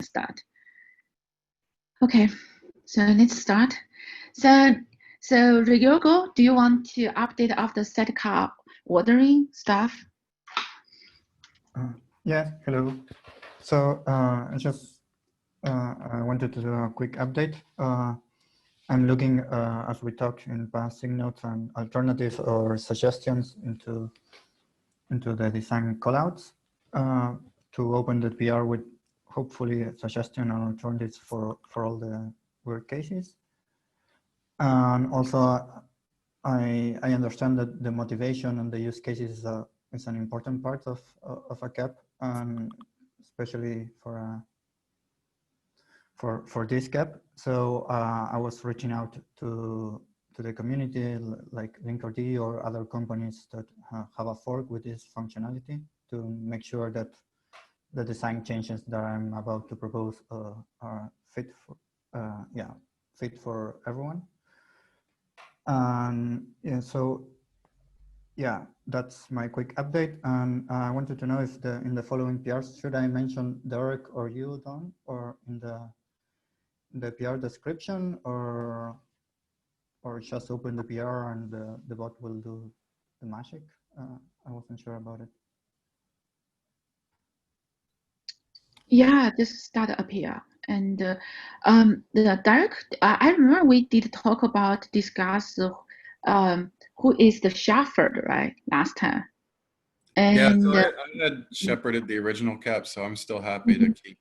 start. Okay, so let's start. So Ryogo, do you want to update of the sidecar ordering stuff? Yes, hello. So I wanted to do a quick update. I'm looking, as we talked in past SIG notes, and alternatives or suggestions into the design callouts to open the PR with hopefully a suggestion and alternatives for all the work cases. And also, I understand that the motivation and the use cases is an important part of a CAP, and especially for this CAP. So I was reaching out to the community like Linkerd or other companies that have a fork with this functionality to make sure that the design changes that I'm about to propose are fit for everyone. And yeah, so yeah, that's my quick update. And I wanted to know if in the following PRs, should I mention Derek or you, Don, or in the PR description, or just open the PR and the bot will do the magic? I wasn't sure about it. Yeah, just start a PR. And the Derek, I remember we did talk about discuss who is the shepherd, right, last time. And yeah, so I had shepherded the original CAP, so I'm still happy to keep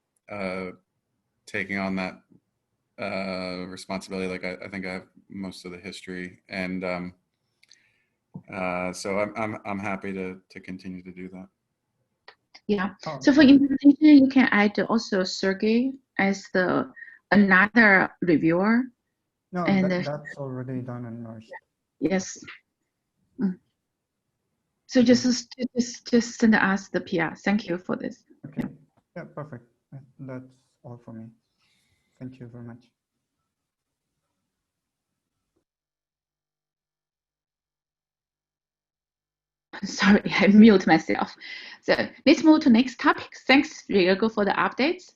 taking on that responsibility. Like I think I have most of the history, and so I'm happy to continue to do that. Yeah. So for implementation, you can add also Sergey as another reviewer. No, and that's already done and merged. Yes. So just send us the PR. Thank you for this. Okay. Yeah, perfect. That's all for me. Thank you very much. Sorry, I mute myself. So let's move to next topic. Thanks, Ryogo, for the updates.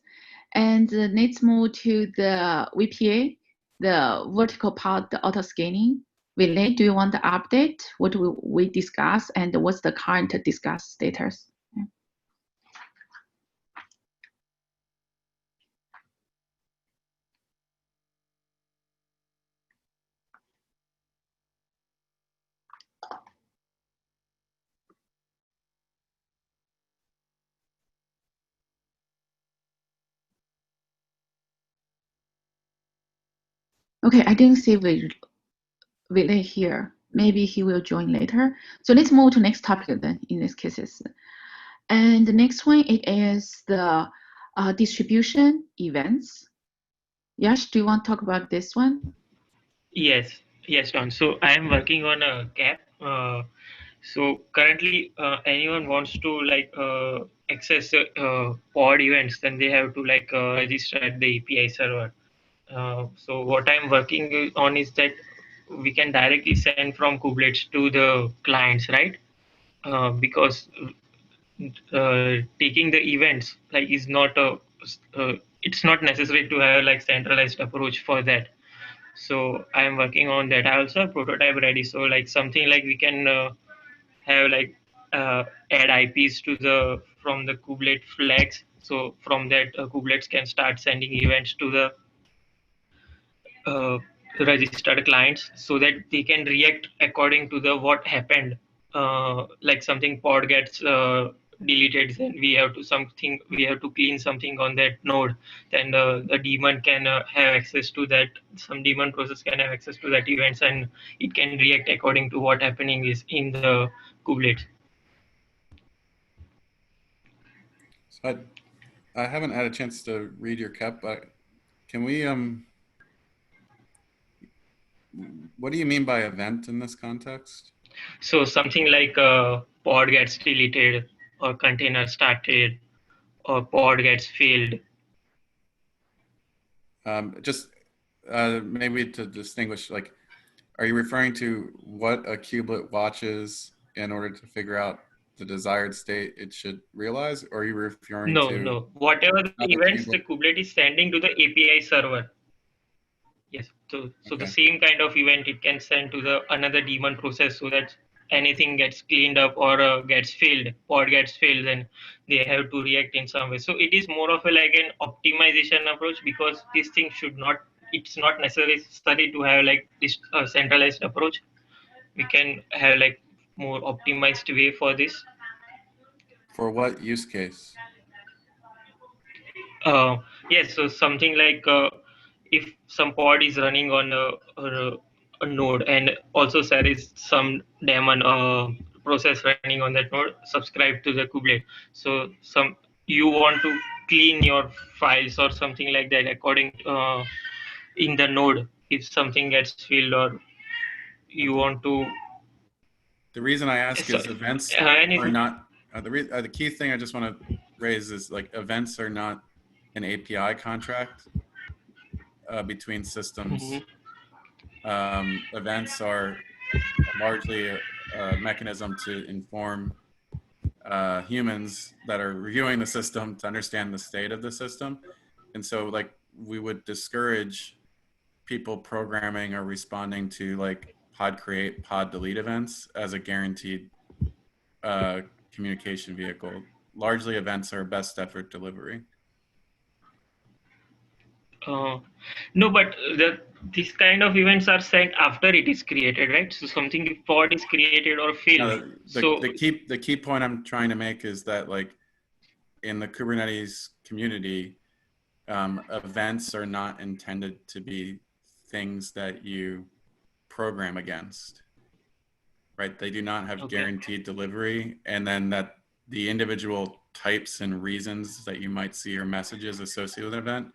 And let's move to the VPA, the vertical part, the auto scaling. Willie, do you want the update? What we discuss and what's the current discuss status? Okay, I didn't see Willie here. Maybe he will join later. So let's move to next topic then in these cases. And the next one, it is the distribution events. Yash, do you want to talk about this one? Yes, Don. So I am working on a CAP. So currently, anyone wants to access pod events, then they have to register at the API server. So what I'm working on is that we can directly send from Kubernetes to the clients, right? Because taking the events is not it's not necessary to have centralized approach for that. So I am working on that. I also have prototype ready. So something like we can have add IPs to from the kubelet flags. So from that kubelets can start sending events to the registered clients so that they can react according to the what happened. Like something pod gets deleted, then we have to clean something on that node. Then the daemon can have access to that. Some daemon process can have access to that events, and it can react according to what happening is in the kubelet. So I haven't had a chance to read your CAP, but can we what do you mean by event in this context? So something like a pod gets deleted, or container started, or pod gets failed. Just maybe to distinguish, are you referring to what a kubelet watches in order to figure out the desired state it should realize, or are you referring No, to no. Whatever the another events table? the Kubernetes is sending to the API server. Yes. So the Okay. same kind of event it can send to the another daemon process, so that anything gets cleaned up or gets failed, pod gets failed, then they have to react in some way. So it is more of a like an optimization approach, because this thing should not. It's not necessary to have like this centralized approach. We can have like more optimized way for this. For what use case? Yes, so something like if some pod is running on a node, and also there is some daemon process running on that node, subscribe to the kubelet. So you want to clean your files or something like that according in the node if something gets filled, or you Okay. want to. The reason I ask So, is events are anything. not the key thing I just want to raise is like events are not an API contract between systems. Events are largely a mechanism to inform humans that are reviewing the system to understand the state of the system. And so like we would discourage people programming or responding to like pod create, pod delete events as a guaranteed communication vehicle. Largely events are best effort delivery. No, but these kind of events are sent after it is created, right? So something if pod is created or failed. So The key point I'm trying to make is that like in the Kubernetes community, events are not intended to be things that you program against, right? They do not have guaranteed delivery, and then that the individual types and reasons that you might see or messages associated with an event,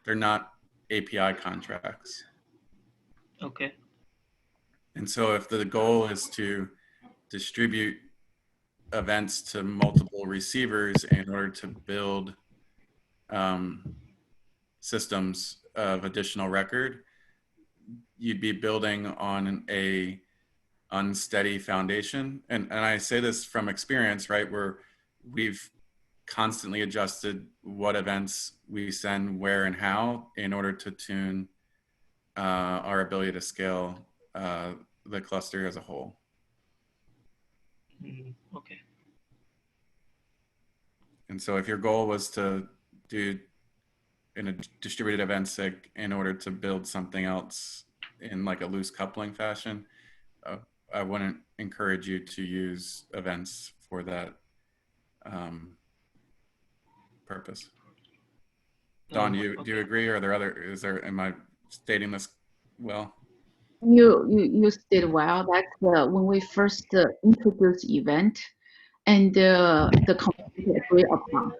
they're not API contracts. Okay. And so if the goal is to distribute events to multiple receivers in order to build systems of additional record, you'd be building on a unsteady foundation. And I say this from experience, right? Where we've constantly adjusted what events we send where and how in order to tune our ability to scale the cluster as a whole. Okay. And so if your goal was to do in a distributed event SIG in order to build something else in like a loose coupling fashion, I wouldn't encourage you to use events for that purpose. Don, do you agree, or are there am I stating this well? You stated well that when we first introduced event and the community agree upon.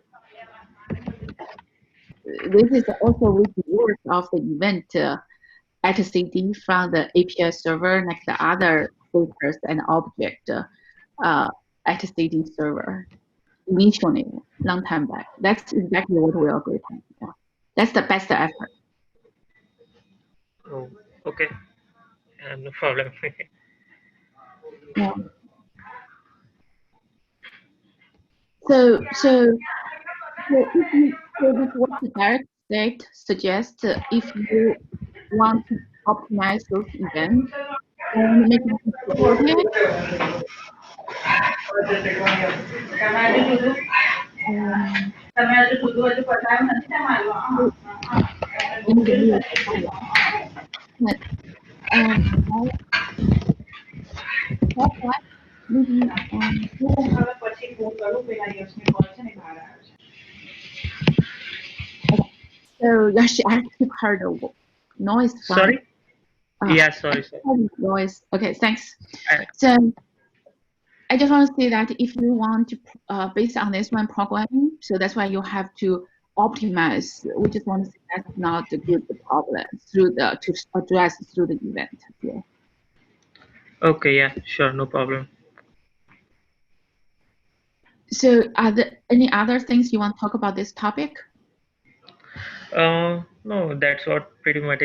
This is also with the work of the event at CD from the API server, like the other filters and object at CD server initially, long time back. That's exactly what we agree on. Yeah. That's the best effort. Oh, okay. No problem. Yeah. So this what the direct state suggests if you want to optimize those events and make it distributed. Maybe so Yashi actually heard the noise from Sorry? Yeah, sorry. Noise. Okay, thanks. So I just want to say that if you want to, based on this one programming, so that's why you have to optimize. We just want to say that's not the good problem through the to address through the event. Yeah. Okay, yeah, sure, no problem. So are there any other things you want to talk about this topic? No, that's what pretty much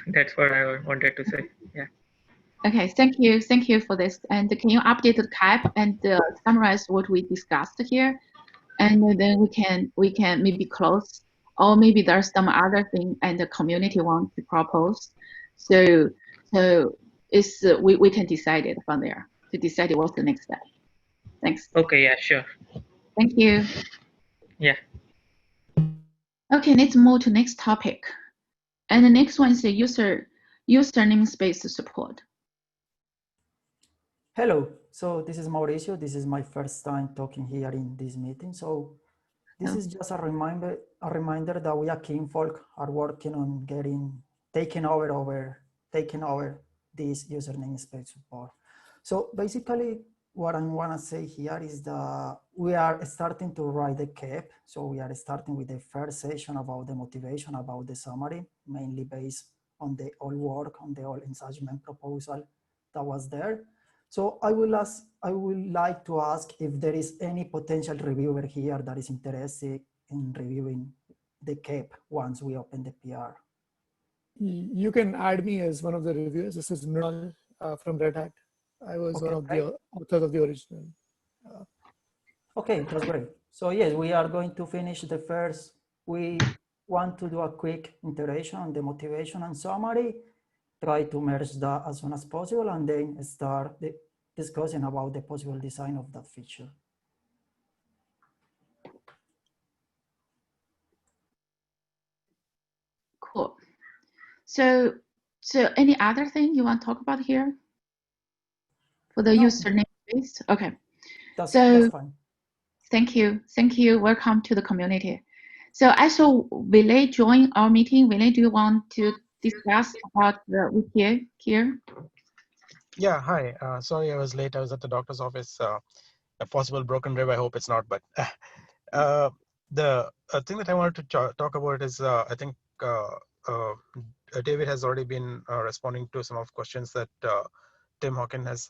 that's what I wanted to say. Yeah. Okay, thank you for this. And can you update the cap and summarize what we discussed here? And then we can maybe close, or maybe there's some other thing and the community wants to propose. So it's we can decide it from there to decide what's the next step. Thanks. Okay, yeah, sure. Thank you. Yeah. Okay, let's move to next topic. And the next one is the user namespace support. Hello, so this is Mauricio. This is my first time talking here in this meeting. So this is just a reminder that we at Kinfolk are working on taking over this user namespace support. So basically what I want to say here is that we are starting to write the cap. So we are starting with the first session about the motivation, about the summary, mainly based on the old work, on the old engagement proposal that was there. So I would like to ask if there is any potential reviewer here that is interested in reviewing the cap once we open the PR. You can add me as one of the reviewers. This is Mrinal from Red Hat. I was one of the authors of the original. Okay, that's great. So yes, we are going to finish the first. We want to do a quick iteration on the motivation and summary, try to merge that as soon as possible, and then start the discussion about the possible design of that feature. Cool. So any other thing you want to talk about here for the user namespace? Okay. That's fine. Thank you. Welcome to the community. So I saw Ville join our meeting. Ville, do you want to discuss about the VPA here? Yeah, hi. Sorry I was late. I was at the doctor's office. A possible broken rib. I hope it's not. But the thing that I wanted to talk about is I think David has already been responding to some of questions that Tim Hawkins has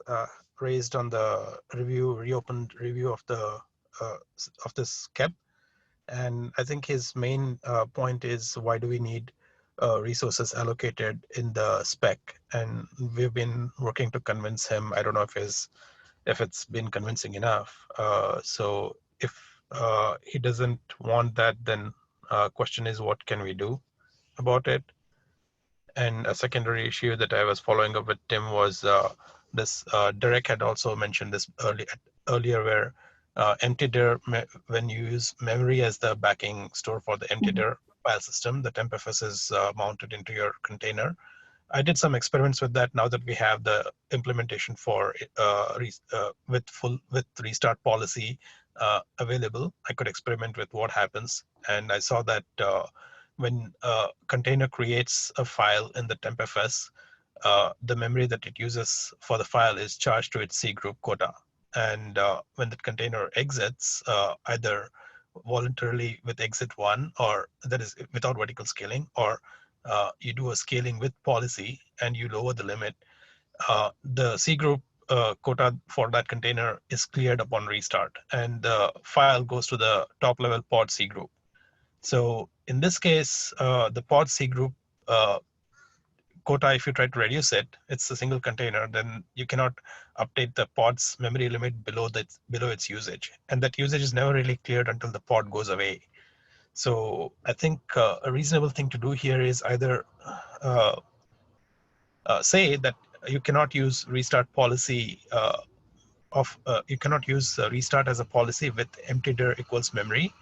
raised on the reopened review of the of this KEP. And I think his main point is, why do we need resources allocated in the spec? And we've been working to convince him. I don't know if it's been convincing enough. So if he doesn't want that, then question is, what can we do about it? And a secondary issue that I was following up with Tim was this. Derek had also mentioned this earlier, where emptydir, when you use memory as the backing store for the emptydir file system, the tempfs is mounted into your container. I did some experiments with that. Now that we have the implementation for with restart policy available, I could experiment with what happens, and I saw that when a container creates a file in the tempfs, the memory that it uses for the file is charged to its C group quota. And when the container exits, either voluntarily with exit 1, or that is without vertical scaling, or you do a scaling with policy and you lower the limit, the C group quota for that container is cleared upon restart, and the file goes to the top level pod C group. So in this case, the pod C group quota, if you try to reduce it, it's a single container, then you cannot update the pod's memory limit below its usage. And that usage is never really cleared until the pod goes away. So I think a reasonable thing to do here is either say that you cannot use restart policy you cannot use restart as a policy with emptydir equals memory.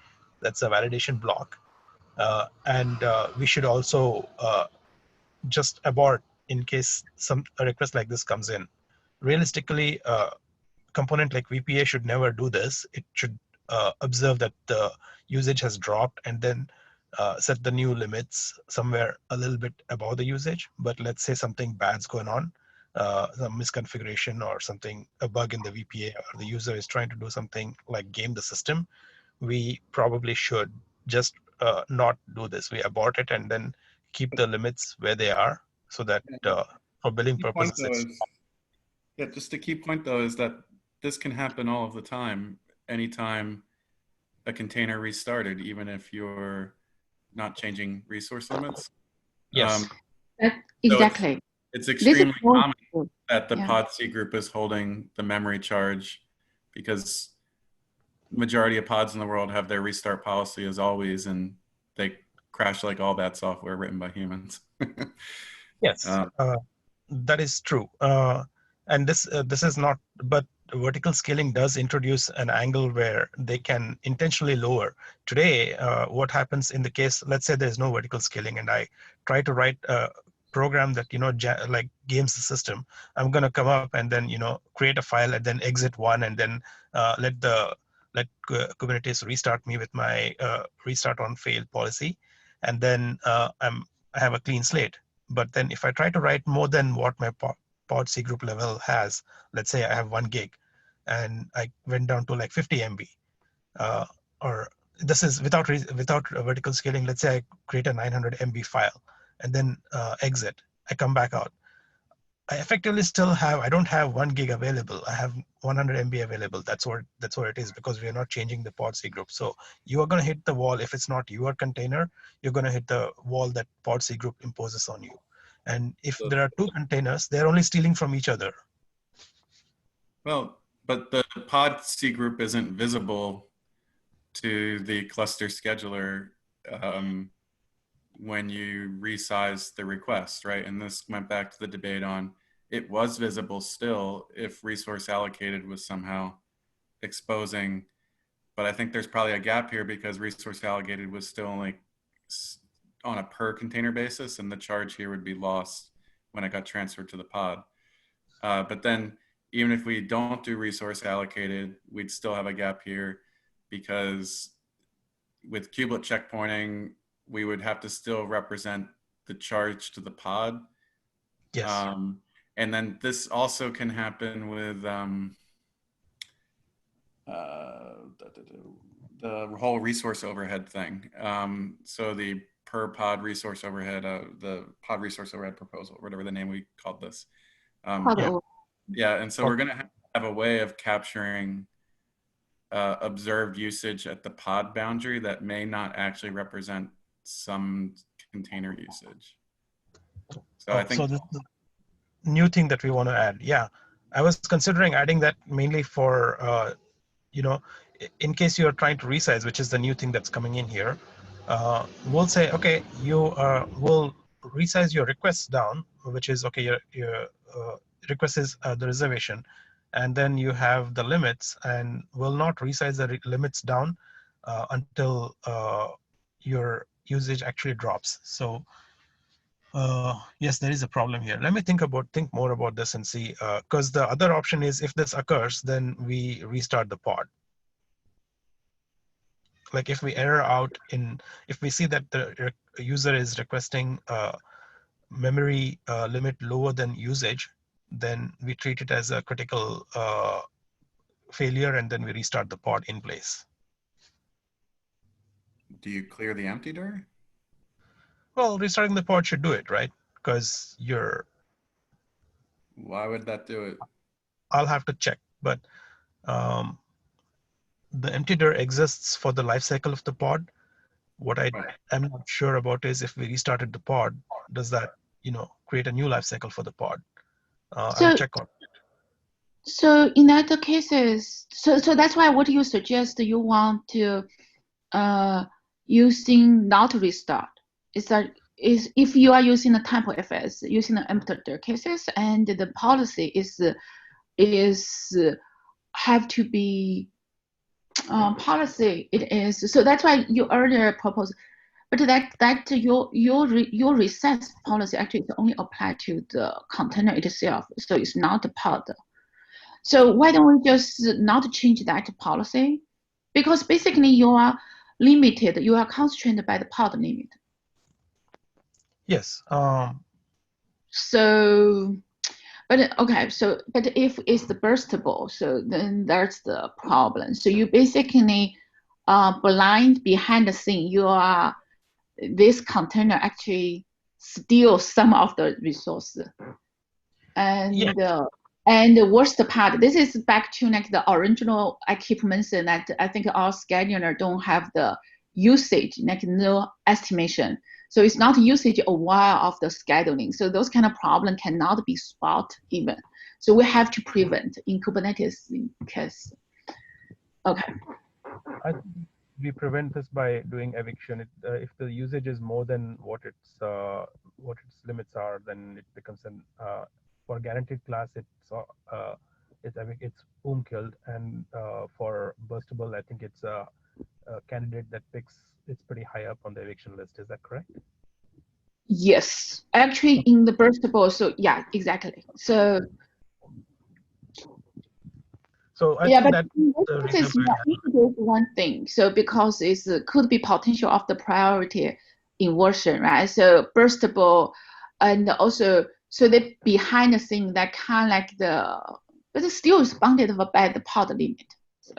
That's a validation block. And we should also just abort in case a request like this comes in. Realistically, a component like VPA should never do this. It should observe that the usage has dropped and then set the new limits somewhere a little bit above the usage. But let's say something bad's going on, some misconfiguration or something, a bug in the VPA, or the user is trying to do something like game the system, we probably should just not do this. We abort it and then keep the limits where they are, so that for billing purposes. Yeah, just a key point though is that this can happen all of the time, anytime a container restarted, even if you're not changing resource limits. Yes. Exactly. So it's extremely common that the pod C group is holding the memory charge, because majority of pods in the world have their restart policy as always, and they crash like all bad software written by humans. Yes, that is true. And this is not, but vertical scaling does introduce an angle where they can intentionally lower. Today, what happens in the case, let's say there's no vertical scaling, and I try to write a program that, like games the system. I'm going to come up and then, create a file and then exit one, and then let Kubernetes restart me with my restart on fail policy. And then I have a clean slate. But then if I try to write more than what my pod C group level has, let's say I have 1 gig and I went down to like 50 MB, or this is without vertical scaling. Let's say I create a 900 MB file and then exit, I come back out. I effectively still have, I don't have 1 gig available. I have 100 MB available. That's what it is, because we are not changing the pod C group. So you are going to hit the wall. If it's not your container, you're going to hit the wall that pod C group imposes on you. And if there are 2 containers, they're only stealing from each other. Well, but the pod C group isn't visible to the cluster scheduler when you resize the request, right? And this went back to the debate on, it was visible still if resource allocated was somehow exposing, but I think there's probably a gap here because resource allocated was still only on a per container basis, and the charge here would be lost when it got transferred to the pod. But then even if we don't do resource allocated, we'd still have a gap here, because with kubelet checkpointing, we would have to still represent the charge to the pod. Yes. And then this also can happen with the whole resource overhead thing. So the per pod resource overhead, the pod resource overhead proposal, whatever the name we called this. Yeah, and so we're going to have a way of capturing observed usage at the pod boundary that may not actually represent some container usage. So I think so this is a new thing that we want to add. Yeah, I was considering adding that mainly for in case you're trying to resize, which is the new thing that's coming in here. We'll say, okay, we'll resize your requests down, which is okay. Your request is the reservation, and then you have the limits, and will not resize the limits down until your usage actually drops. So yes, there is a problem here. Let me think more about this and see, because the other option is, if this occurs, then we restart the pod. Like if we error out if we see that the user is requesting memory limit lower than usage, then we treat it as a critical failure, and then we restart the pod in place. Do you clear the empty dir? Well, restarting the pod should do it, right? Because Why would that do it? I'll have to check, but the empty dir exists for the lifecycle of the pod. What I am not sure about is, if we restarted the pod, does that create a new lifecycle for the pod? I'll check on it. So in that cases, so that's why what you suggest, you want to using not restart. Is if you are using the type of FS, using the empty dir cases, and the policy is have to be policy. It is, so that's why you earlier proposed, but that your recess policy actually is only applied to the container itself, so it's not the pod. So why don't we just not change that policy? Because basically you are limited, you are constrained by the pod limit. Yes. So, but okay, so but if it's the burstable, so then that's the problem. So you basically blind behind the scene. You are, this container actually steals some of the resources, and yeah. And the worst part, this is back to like the original, I keep mentioning that I think our scheduler don't have the usage, like no estimation. So it's not usage aware of the scheduling. So those kind of problem cannot be spot even. So we have to prevent in Kubernetes case. Okay. I think we prevent this by doing eviction. If the usage is more than what its limits are, then it becomes an for guaranteed class. It's boom killed, and for burstable, I think it's a candidate that it's pretty high up on the eviction list. Is that correct? Yes, actually in the burstable. So yeah, exactly. So I yeah, think but that this is one thing. So because it could be potential of the priority inversion, right? So burstable, and also so the behind the scene that kind of like but it's still responded by the pod limit. So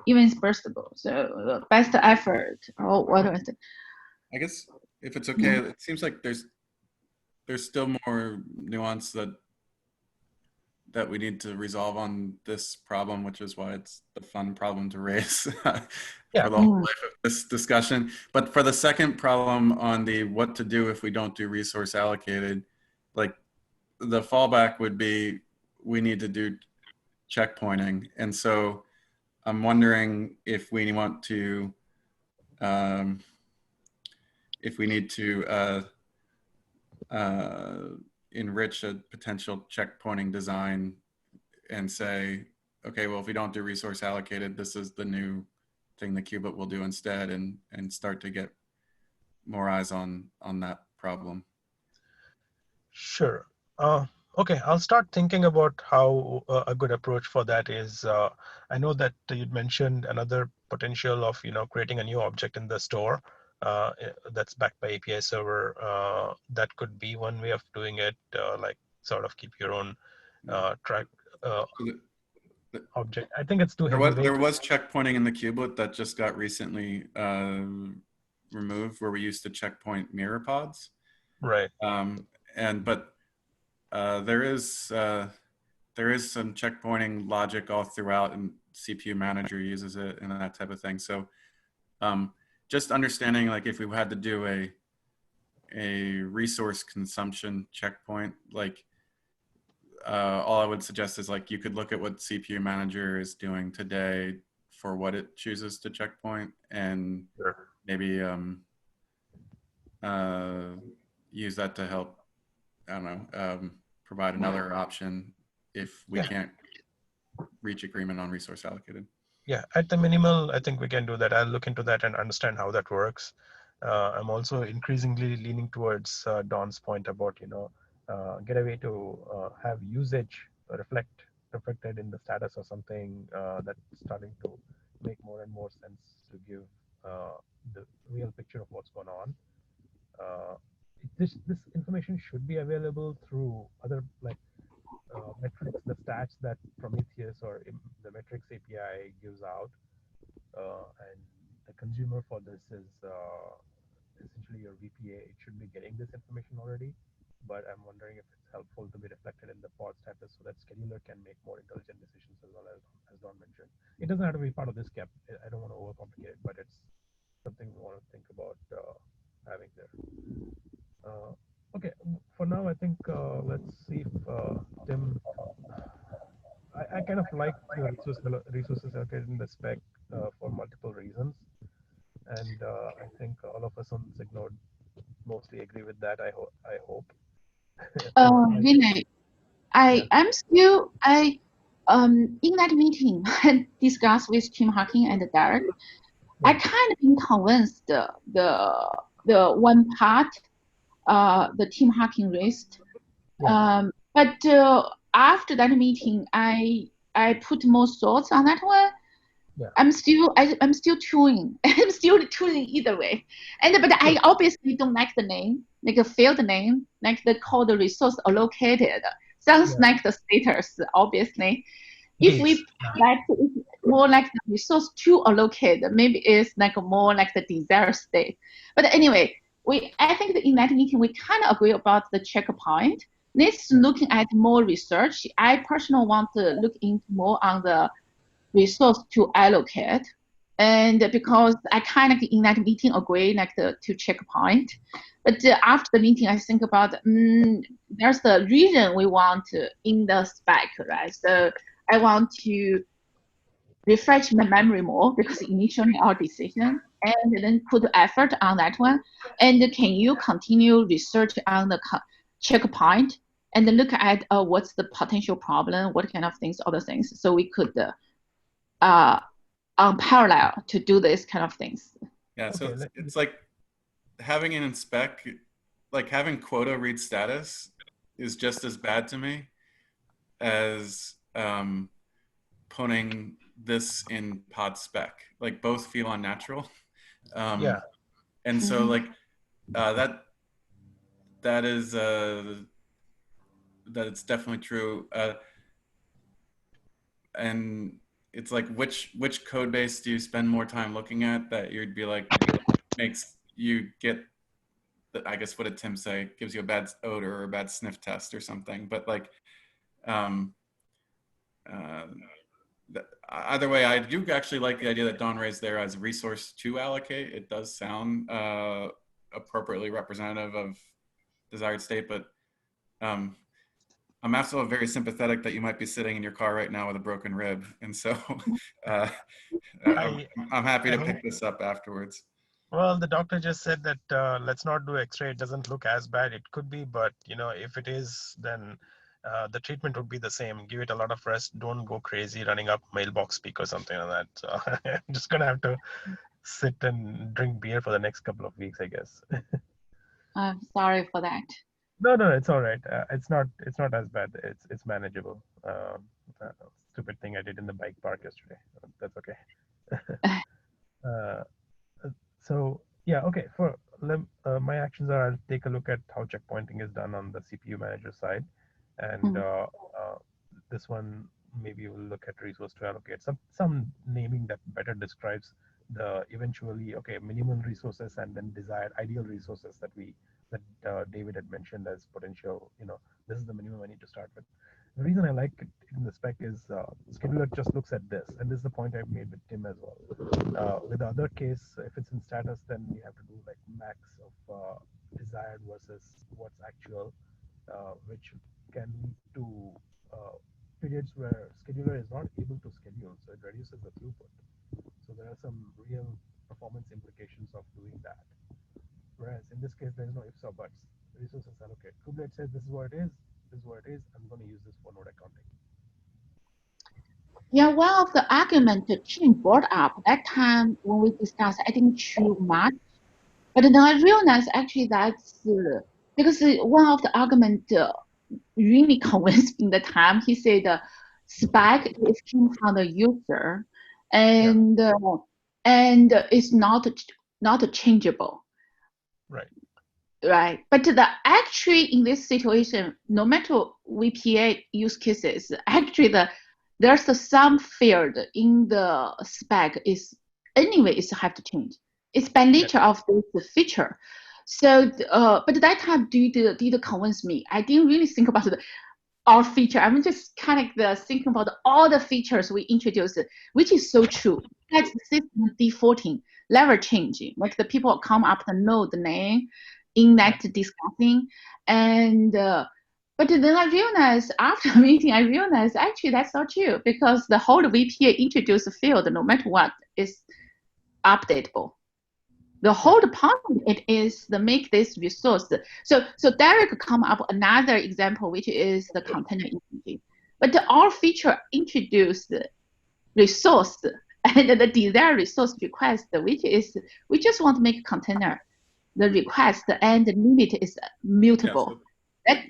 even it's burstable. So best effort or whatever. I guess if it's okay, it seems like there's still more nuance that we need to resolve on this problem, which is why it's the fun problem to raise for the whole life of this discussion. But for the second problem on the what to do if we don't do resource allocated, like the fallback would be we need to do checkpointing. And so I'm wondering if we want to, if we need to enrich a potential checkpointing design and say, okay, well, if we don't do resource allocated, this is the new thing the qubit will do instead, and start to get more eyes on that problem. Sure. Okay, I'll start thinking about how a good approach for that is. I know that you'd mentioned another potential of creating a new object in the store that's backed by API server. That could be one way of doing it, like sort of keep your own track object. I think it's too heavy. There was checkpointing in the kubelet that just got recently removed, where we used to checkpoint mirror pods. Right. But there is some checkpointing logic all throughout, and CPU manager uses it and that type of thing. So just understanding, like, if we had to do a resource consumption checkpoint, like all I would suggest is, like, you could look at what CPU manager is doing today for what it chooses to checkpoint, and maybe use that to help, I don't know, provide another option if we can't reach agreement on resource allocated. Yeah, at the minimal, I think we can do that. I'll look into that and understand how that works. I'm also increasingly leaning towards Don's point about, get a way to have usage reflected in the status or something that's starting to make more and more sense to give the real picture of what's going on. This information should be available through other, like, metrics, the stats that Prometheus or the metrics API gives out, and the consumer for this is essentially your VPA. It should be getting this information already, but I'm wondering if it's helpful to be reflected in the pod status so that scheduler can make more intelligent decisions, as well as Don mentioned. It doesn't have to be part of this cap. I don't want to overcomplicate it, but it's something we want to think about having there. Okay, for now, I think let's see if Tim. I kind of like the resources allocated in the spec for multiple reasons, and I think all of us on SIG Node mostly agree with that. I hope. Really, I'm still in that meeting I discussed with Tim Hawking and Derek. I kind of been convinced the one part the Tim Hawking raised, but after that meeting, I put more thoughts on that one. I'm still tuning. I'm still tuning either way, but I obviously don't like the name, like a field name, like the called resource allocated. Sounds like the status, obviously. If we like more like the resource to allocate, maybe it's like more like the desired state. But anyway, I think that in that meeting we kind of agree about the checkpoint. Next, looking at more research. I personally want to look into more on the resource to allocate. And because I kind of in that meeting agree like to checkpoint, but after the meeting I think about there's the reason we want in the spec, right? So I want to refresh my memory more because initially our decision, and then put effort on that one. And can you continue research on the checkpoint and look at what's the potential problem, what kind of things, other things, so we could parallel to do this kind of things. Yeah, so it's like having an inspect, like having quota read status is just as bad to me as putting this in pod spec. Like both feel unnatural. Yeah. And so like that is that it's definitely true. And it's like which code base do you spend more time looking at that you'd be like makes you get I guess what did Tim say, gives you a bad odor or a bad sniff test or something. But like either way, I do actually like the idea that Don raised there as a resource to allocate. It does sound appropriately representative of desired state, but I'm also very sympathetic that you might be sitting in your car right now with a broken rib. And so I'm happy to pick this up afterwards. Well, the doctor just said that let's not do X-ray. It doesn't look as bad. It could be, but you know, if it is, then the treatment would be the same. Give it a lot of rest. Don't go crazy running up mailbox speak or something like that. So I'm just gonna have to sit and drink beer for the next couple of weeks, I guess. I'm sorry for that. No, it's all right. It's not as bad. It's manageable. Stupid thing I did in the bike park yesterday. That's okay. So yeah, okay. For my actions are, I'll take a look at how checkpointing is done on the CPU manager side, and this one maybe we'll look at resource to allocate, some naming that better describes the eventually minimum resources and then desired ideal resources that David had mentioned as potential. You know, this is the minimum I need to start with. The reason I like it in the spec is scheduler just looks at this, and this is the point I've made with Tim as well. With the other case, if it's in status, then you have to do like max of desired versus what's actual, which can lead to periods where scheduler is not able to schedule, so it reduces the throughput. So there are some real performance implications of doing that. Whereas in this case, there is no ifs or buts. Resources allocate. Kubernetes says this is what it is. This is what it is. I'm going to use this for node accounting. Yeah, one of the arguments Jim brought up that time when we discussed, I think too much. But then I realized actually that's because one of the arguments really convinced me in the time. He said spec is came from the user, and it's not changeable. Right. Right, but actually in this situation, no matter VPA use cases, actually there's some field in the spec is anyway is have to change. It's by nature of this feature. So, but that time did convince me. I didn't really think about our feature. I'm just kind of thinking about all the features we introduced, which is so true. That's the system defaulting, never changing. Like the people come up to know the name in that discussing, and but then I realized after the meeting, actually that's not true, because the whole VPA introduced field, no matter what, is updatable. The whole point it is to make this resource. So Derek come up another example, which is the container engine. But our feature introduced resource and the desired resource request, which is we just want to make a container. The request and the limit is mutable.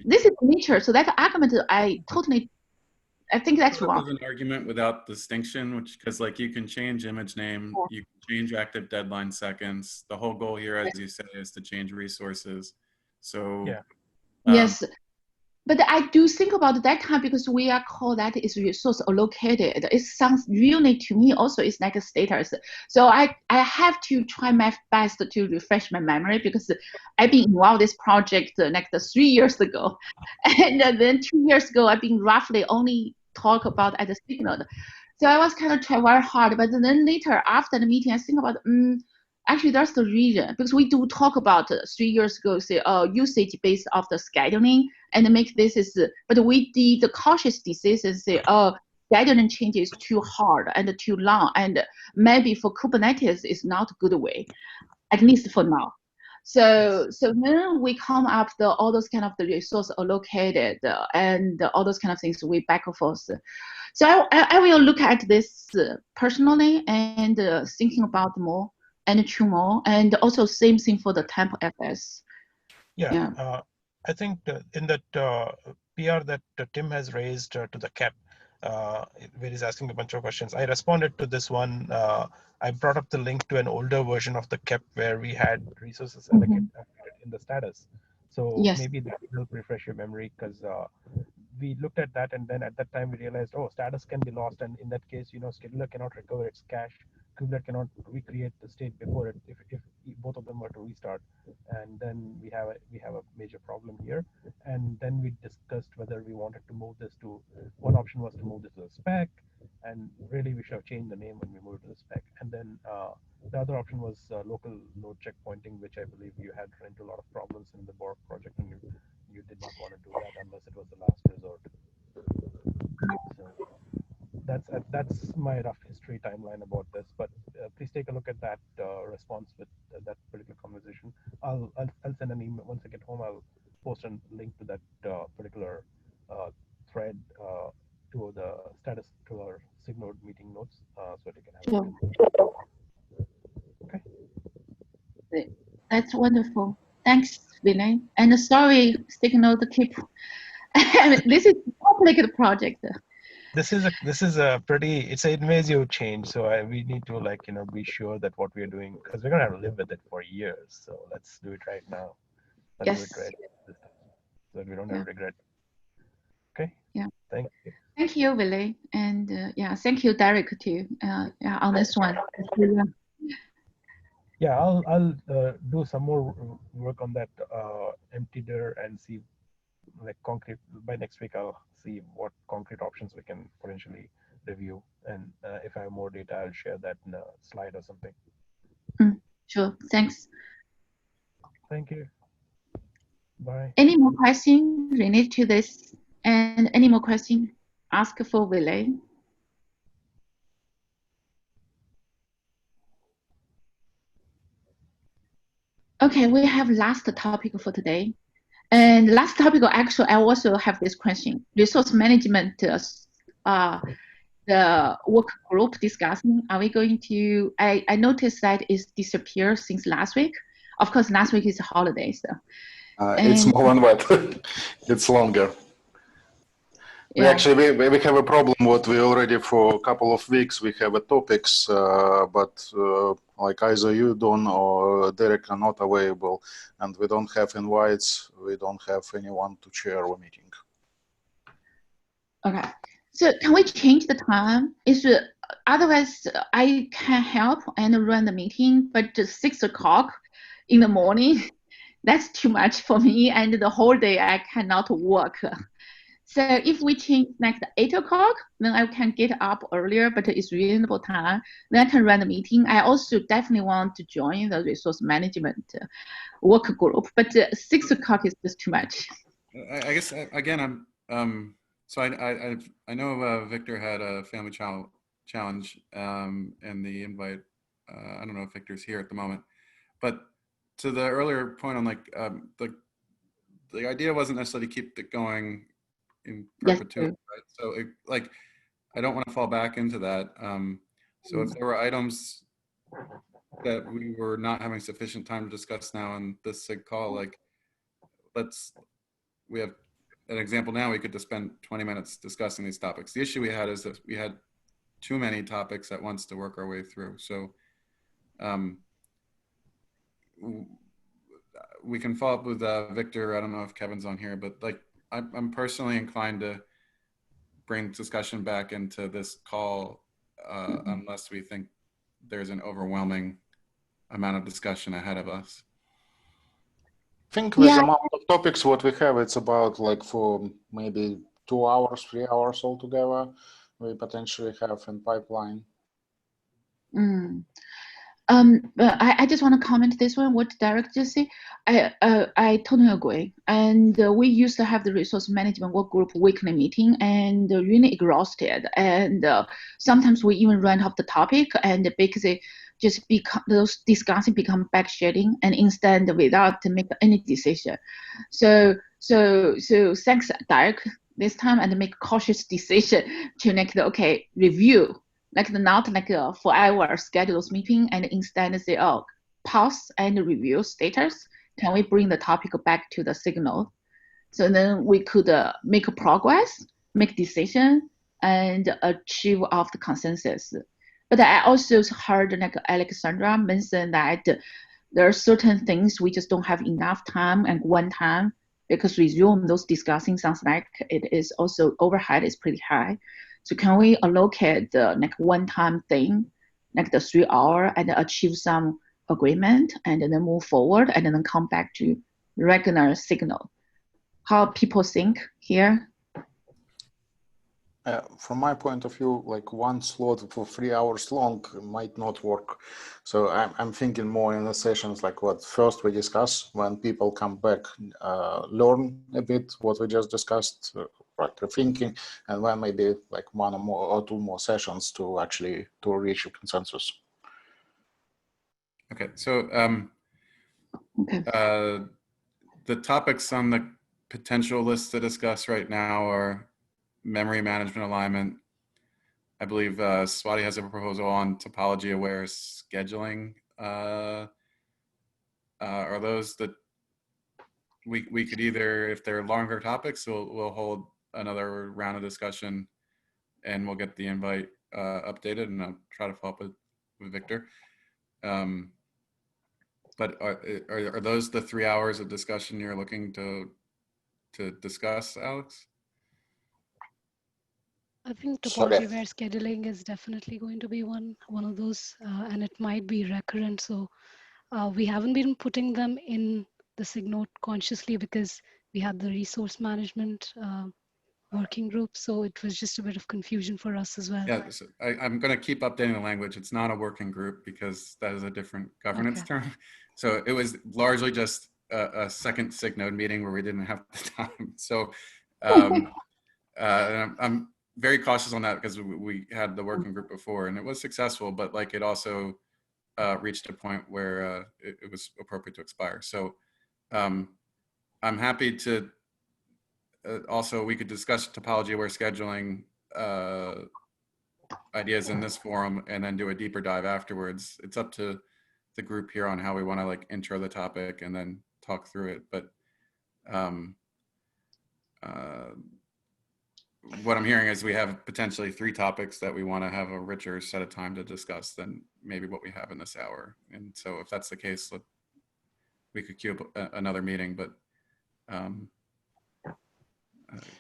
This is nature. So that argument, I think that's wrong. There's an argument without distinction, which because like you can change image name, you can change active deadline seconds. The whole goal here, as you say, is to change resources. So yes. But I do think about that time because we are called that is resource allocated. It sounds really to me also it's like a status. So I have to try my best to refresh my memory because I've been involved in this project like 3 years ago. And then 2 years ago, I've been roughly only talk about at the SIG Node. So I was kind of trying very hard, but then later after the meeting, I think about, actually that's the reason, because we do talk about 3 years ago, say, usage based of the scheduling and make this is, but we did the cautious decision, say, scheduling changes too hard and too long, and maybe for Kubernetes is not a good way, at least for now. So then we come up all those kind of the resource allocated and all those kind of things we back and forth. So I will look at this personally and thinking about more and chew more, and also same thing for the temp FS. Yeah. I think in that PR that Tim has raised to the CAP, where he's asking a bunch of questions, I responded to this one. I brought up the link to an older version of the CAP where we had resources allocated in the status. So maybe that will refresh your memory, because we looked at that, and then at that time we realized, oh, status can be lost, and in that case, scheduler cannot recover its cache. Kubernetes cannot recreate the state before it if both of them were to restart, and then we have a major problem here. And then we discussed whether we wanted to move this to, one option was to move this to the spec, and really we should have changed the name when we moved to the spec. And then the other option was local node checkpointing, which I believe you had run into a lot of problems in the Borg project, and you did not want to do that unless it was the last resort. So that's my rough history timeline about this, but please take a look at that response with that particular conversation. I'll send an email once I get home. I'll post a link to that particular thread to the status to our SIG Node meeting notes, so that you can have it. Okay. That's wonderful. Thanks, Vinay. And sorry, SIG Node keep. This is a complicated project. This is a pretty, it's an invasive change, so we need to be sure that what we are doing, because we're gonna have to live with it for years. So let's do it right now. Let's do it right this time, so that we don't have regret. Okay. Yeah. Thank you. Thank you, Willie, and thank you, Derek, too. On this one. Yeah, I'll do some more work on that empty-dir and see concrete. By next week, I'll see what concrete options we can potentially review, and if I have more data, I'll share that in a slide or something. Sure. Thanks. Thank you. Bye. Any more questions related to this? And any more questions? Ask for Willie. Okay, we have last topic for today. And last topic, actually, I also have this question. Resource management, the work group discussing, are we going to, I noticed that it's disappeared since last week. Of course, last week is a holiday, so. It's more than that. It's longer. Yeah. We have a problem what we already for a couple of weeks we have a topics, but like either you, Don, or Derek are not available, and we don't have invites. We don't have anyone to chair a meeting. Okay, so can we change the time? Otherwise I can help and run the meeting, but just 6 o'clock in the morning, that's too much for me, and the whole day I cannot work. So if we change next 8 o'clock, then I can get up earlier, but it's reasonable time. Then I can run the meeting. I also definitely want to join the resource management work group, but 6 o'clock is just too much. I guess again, so I know Victor had a family challenge and the invite. I don't know if Victor's here at the moment, but to the earlier point on the idea wasn't necessarily to keep it going in perpetuity, right? So I don't want to fall back into that. So if there were items that we were not having sufficient time to discuss now in this SIG call, we have an example now, we could just spend 20 minutes discussing these topics. The issue we had is that we had too many topics at once to work our way through. So we can follow up with Victor. I don't know if Kevin's on here, but I'm personally inclined to bring discussion back into this call unless we think there's an overwhelming amount of discussion ahead of us. I think with the amount of topics what we have, it's about for maybe 2 hours, 3 hours altogether. we potentially have in pipeline? But I just want to comment this one, what Derek just said. I totally agree. And we used to have the resource management work group weekly meeting and really exhausted. And sometimes we even run off the topic and basically just become those discussing become backshedding and instead without to make any decision. So thanks Derek this time and make cautious decision to make the review. Like not like a 4-hour scheduled meeting and instead say, oh, pause and review status. Can we bring the topic back to the signal? So then we could make progress, make decision, and achieve of the consensus. But I also heard like Alexandra mention that there are certain things we just don't have enough time and one time because resume those discussing sounds like it is also overhead is pretty high. So can we allocate the like one-time thing, like the 3 hour, and achieve some agreement, and then move forward, and then come back to regular signal? How people think here? From my point of view, like one slot for 3 hours long might not work. So I'm thinking more in the sessions like what first we discuss, when people come back, learn a bit what we just discussed, right, rethinking, and then maybe like one or more or two more sessions to actually to reach a consensus. Okay, so the topics on the potential list to discuss right now are memory management alignment. I believe Swati has a proposal on topology aware scheduling. Are those that we could either, if they're longer topics, we'll hold another round of discussion and we'll get the invite updated, and I'll try to follow up with Victor. But are those the 3 hours of discussion you're looking to discuss, Alex? I think topology-aware scheduling is definitely going to be one of those, and it might be recurrent. So we haven't been putting them in the SIG Node consciously because we had the resource management working group. So it was just a bit of confusion for us as well. Yeah, so I'm going to keep updating the language. It's not a working group because that is a different governance term. So it was largely just a second SIG Node meeting where we didn't have the time. So I'm very cautious on that because we had the working group before and it was successful, but like it also reached a point where it was appropriate to expire. So I'm happy to also, we could discuss topology aware scheduling ideas in this forum and then do a deeper dive afterwards. It's up to the group here on how we want to like intro the topic and then talk through it. But what I'm hearing is we have potentially 3 topics that we want to have a richer set of time to discuss than maybe what we have in this hour. And so if that's the case, we could queue up another meeting, but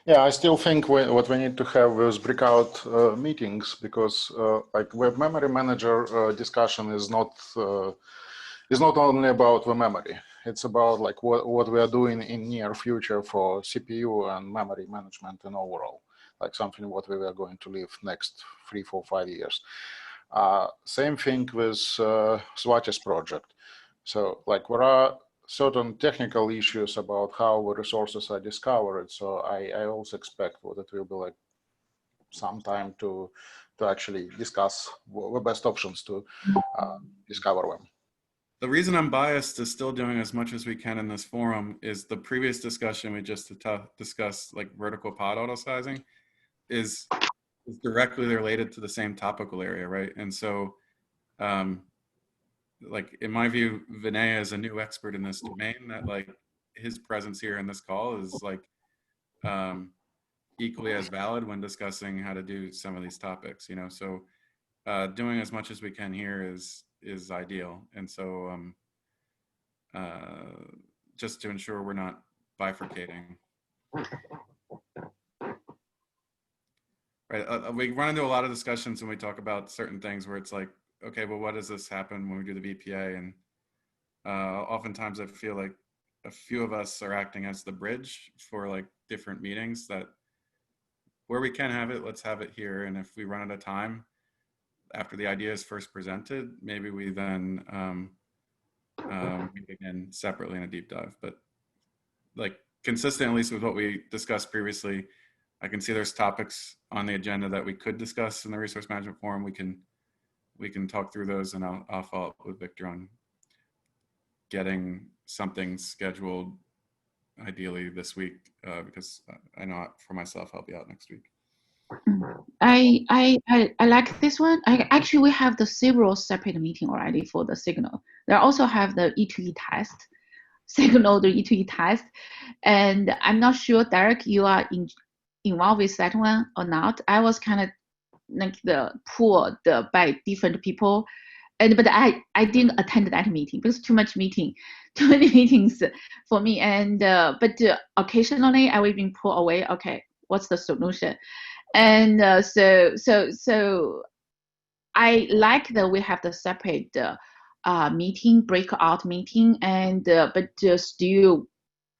yeah, I still think what we need to have is breakout meetings, because like web memory manager discussion is not only about the memory. It's about like what we are doing in near future for CPU and memory management and overall, like something what we are going to live next 3, 4, 5 years. Same thing with Swati's project. So like there are certain technical issues about how the resources are discovered. So I also expect that it will be like some time to actually discuss the best options to discover them. The reason I'm biased to still doing as much as we can in this forum is the previous discussion we just discussed, like vertical pod auto sizing, is directly related to the same topical area, right? And so, like in my view, Vinay is a new expert in this domain. That like his presence here in this call is like equally as valid when discussing how to do some of these topics. You know, so doing as much as we can here is ideal. And so just to ensure we're not bifurcating. Right, we run into a lot of discussions when we talk about certain things where it's like, okay, well, what does this happen when we do the VPA? And oftentimes I feel like a few of us are acting as the bridge for like different meetings that where we can have it, let's have it here. And if we run out of time after the idea is first presented, maybe we then meet again separately in a deep dive. But like consistent, at least with what we discussed previously, I can see there's topics on the agenda that we could discuss in the resource management forum. We can talk through those, and I'll follow up with Victor on getting something scheduled ideally this week, because I know for myself I'll be out next week. I like this one. Actually, we have the several separate meeting already for the signal. They also have the E2E test, signal the E2E test, and I'm not sure, Derek, you are involved with that one or not. I was kind of like the pulled by different people, but I didn't attend that meeting because too many meetings for me. And but occasionally I will be pulled away. Okay, what's the solution? And so I like that we have the separate meeting, breakout meeting, and but still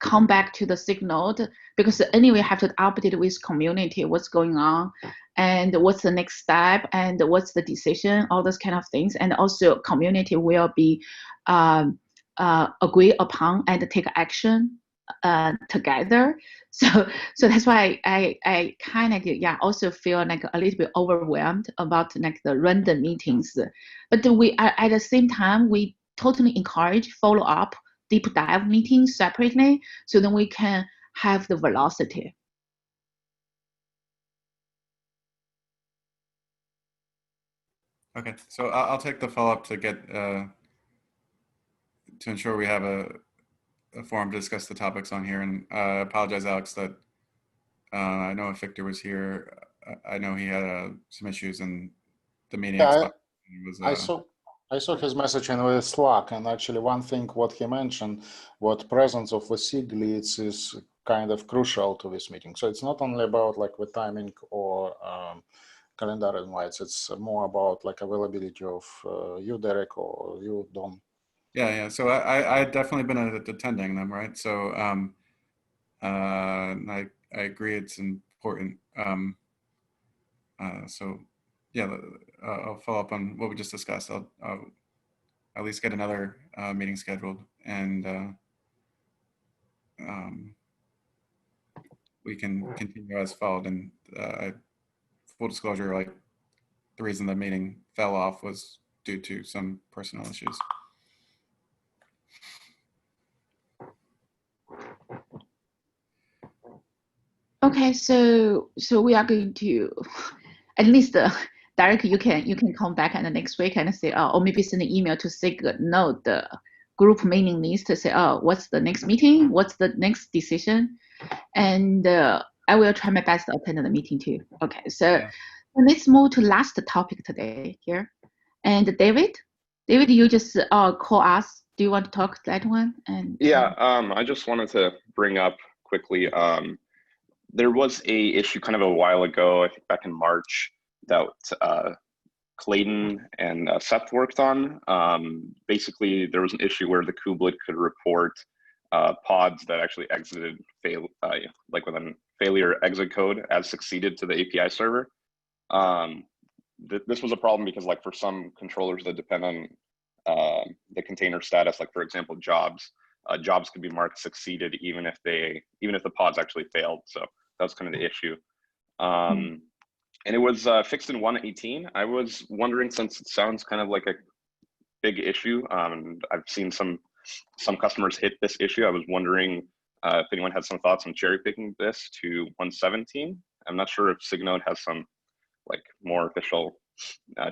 come back to the signal, because anyway have to update with community what's going on and what's the next step and what's the decision, all those kind of things. And also community will be agree upon and take action together. So that's why I kind of also feel like a little bit overwhelmed about like the random meetings. But we at the same time we totally encourage follow up deep dive meetings separately, so then we can have the velocity. Okay, so I'll take the follow up to get to ensure we have a forum to discuss the topics on here. And I apologize, Alex, that I know if Victor was here, I know he had some issues in the meeting. Yeah, was, I saw his message in the Slack, and actually one thing what he mentioned, what presence of the SIG leads is kind of crucial to this meeting. So it's not only about like the timing or calendar invites, it's more about like availability of you, Derek, or you, Don. Yeah. So I definitely been attending them, right? So I agree it's important. So yeah, I'll follow up on what we just discussed. I'll at least get another meeting scheduled, and we can continue as followed. And full disclosure, like the reason the meeting fell off was due to some personal issues. Okay, so we are going to at least Derek, you can come back and the next week and say, or maybe send an email to SIG Node, the group mailing list, to say, what's the next meeting, what's the next decision, and I will try my best to attend the meeting too. Okay, so let's move to last topic today here, and David, you just call us. Do you want to talk that one? And yeah, I just wanted to bring up quickly. There was a issue kind of a while ago, I think back in March, that Clayton and Seth worked on. Basically, there was an issue where the kubelet could report pods that actually exited like with a failure exit code as succeeded to the API server. This was a problem because like for some controllers that depend on the container status, like for example, jobs could be marked succeeded even if the pods actually failed. So that's kind of the issue. And it was fixed in 1.18. I was wondering, since it sounds kind of like a big issue, I've seen some customers hit this issue. I was wondering if anyone had some thoughts on cherry picking this to 1.17. I'm not sure if SIG Node has some like more official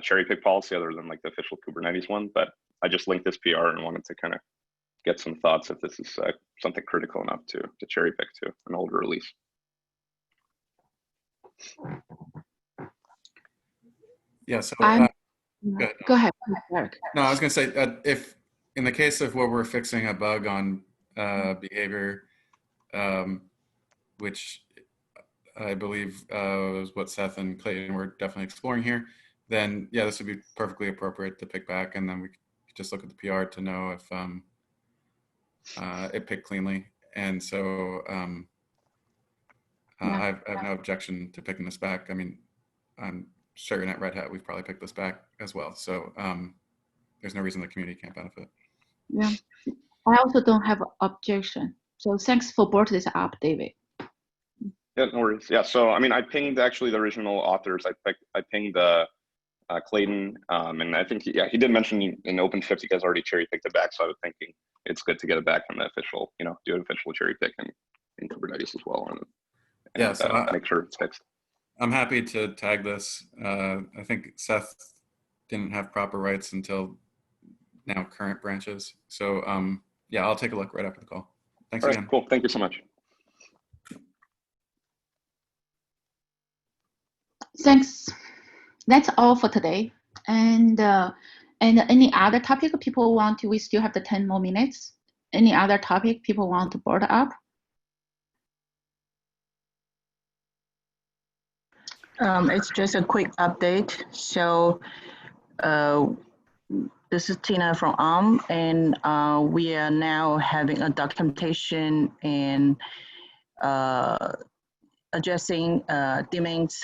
cherry pick policy other than like the official Kubernetes one, but I just linked this PR and wanted to kind of get some thoughts if this is something critical enough to cherry pick to an older release. Yeah, so go ahead, Eric. No, I was going to say if in the case of where we're fixing a bug on behavior, which I believe was what Seth and Clayton were definitely exploring here, then yeah, this would be perfectly appropriate to pick back, and then we could just look at the PR to know if it picked cleanly. And so I have no objection to picking this back. I mean, I'm certain at Red Hat we've probably picked this back as well. So there's no reason the community can't benefit. Yeah, I also don't have objection. So thanks for brought this up, David. Yeah, no worries. Yeah, so I mean, I pinged actually the original authors. I pinged Clayton, and I think he did mention in OpenShift you guys already cherry picked it back. So I was thinking it's good to get it back from the official, do an official cherry pick in Kubernetes as well, and yeah, so make sure it's fixed. I'm happy to tag this. I think Seth didn't have proper rights until now current branches. So yeah, I'll take a look right after the call. Thanks All right, again. cool. Thank you so much. Thanks. That's all for today. And any other topic people want to, we still have the 10 more minutes. Any other topic people want to board up? It's just a quick update. So this is Tina from ARM, and we are now having a documentation and addressing Deming's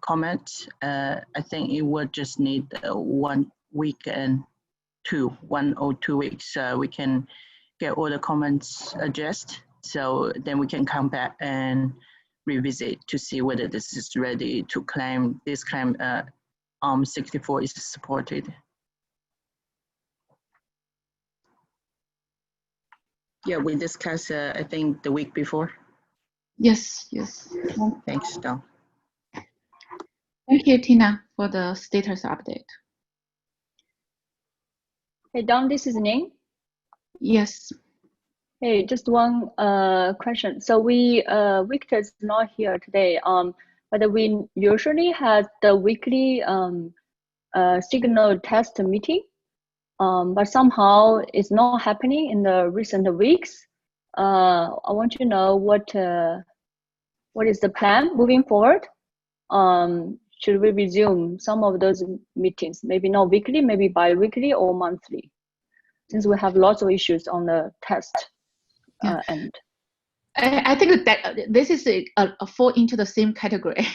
comments. I think it would just need 1 week and 1 or 2 weeks. We can get all the comments addressed. So then we can come back and revisit to see whether this is ready to claim, this claim ARM64 is supported. Yeah, we discussed, I think, the week before. Yes. Thanks, Don. Thank you, Tina, for the status update. Hey, Don, this is Ning. Yes. Hey, just one question. So Victor's not here today. But we usually have the weekly SIG Node test meeting. But somehow it's not happening in the recent weeks. I want to know what is the plan moving forward? Should we resume some of those meetings? Maybe not weekly, maybe bi-weekly or monthly, since we have lots of issues on the test end. I think that this is a fall into the same category.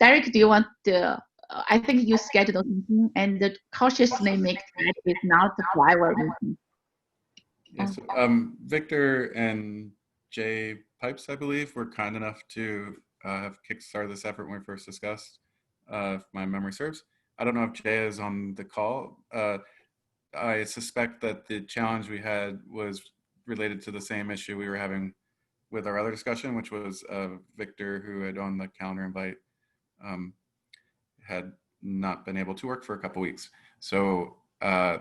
Derek, do you want to? I think you schedule meeting and cautiously make that is not the flywheel meeting. Yes, Victor and Jay Pipes, I believe, were kind enough to have kickstarted this effort when we first discussed, if my memory serves. I don't know if Jay is on the call. I suspect that the challenge we had was related to the same issue we were having with our other discussion, which was Victor, who had on the calendar invite, had not been able to work for a couple weeks. So I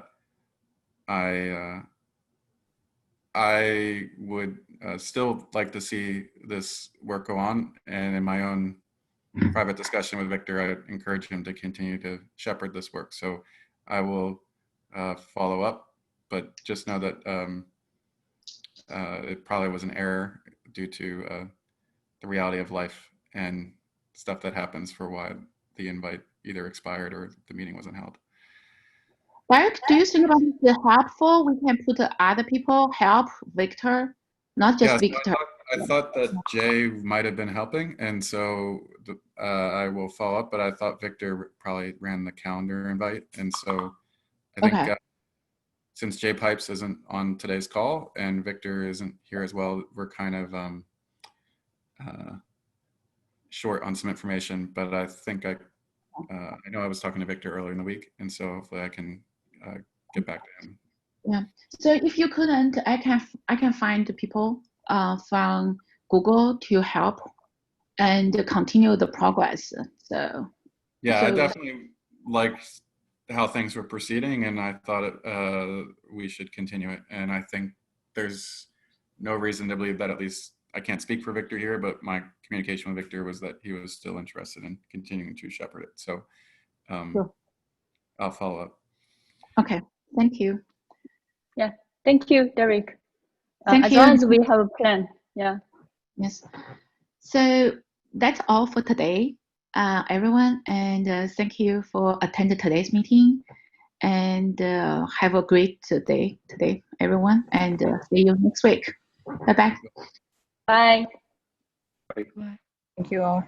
would still like to see this work go on, and in my own private discussion with Victor, I encourage him to continue to shepherd this work. So I will follow up, but just know that it probably was an error due to the reality of life and stuff that happens for why the invite either expired or the meeting wasn't held. Derek, do you think about it helpful? We can put other people help Victor, not just Victor. I thought that Jay might have been helping, and so I will follow up, but I thought Victor probably ran the calendar invite. And so I think since Jay Pipes isn't on today's call and Victor isn't here as well, we're kind of short on some information, but I think I know I was talking to Victor earlier in the week, and so hopefully I can get back to him. Yeah. So if you couldn't, I can find people from Google to help and continue the progress. So yeah, I definitely liked how things were proceeding, and I thought we should continue it. And I think there's no reason to believe that, at least I can't speak for Victor here, but my communication with Victor was that he was still interested in continuing to shepherd it. So sure. I'll follow up. Okay, thank you. Yeah, thank you, Derek. Thank as you. long as we have a plan, yeah. Yes. So that's all for today, everyone, and thank you for attending today's meeting. And have a great day today, everyone, and see you next week. Bye-bye. Bye. Bye. Thank you all.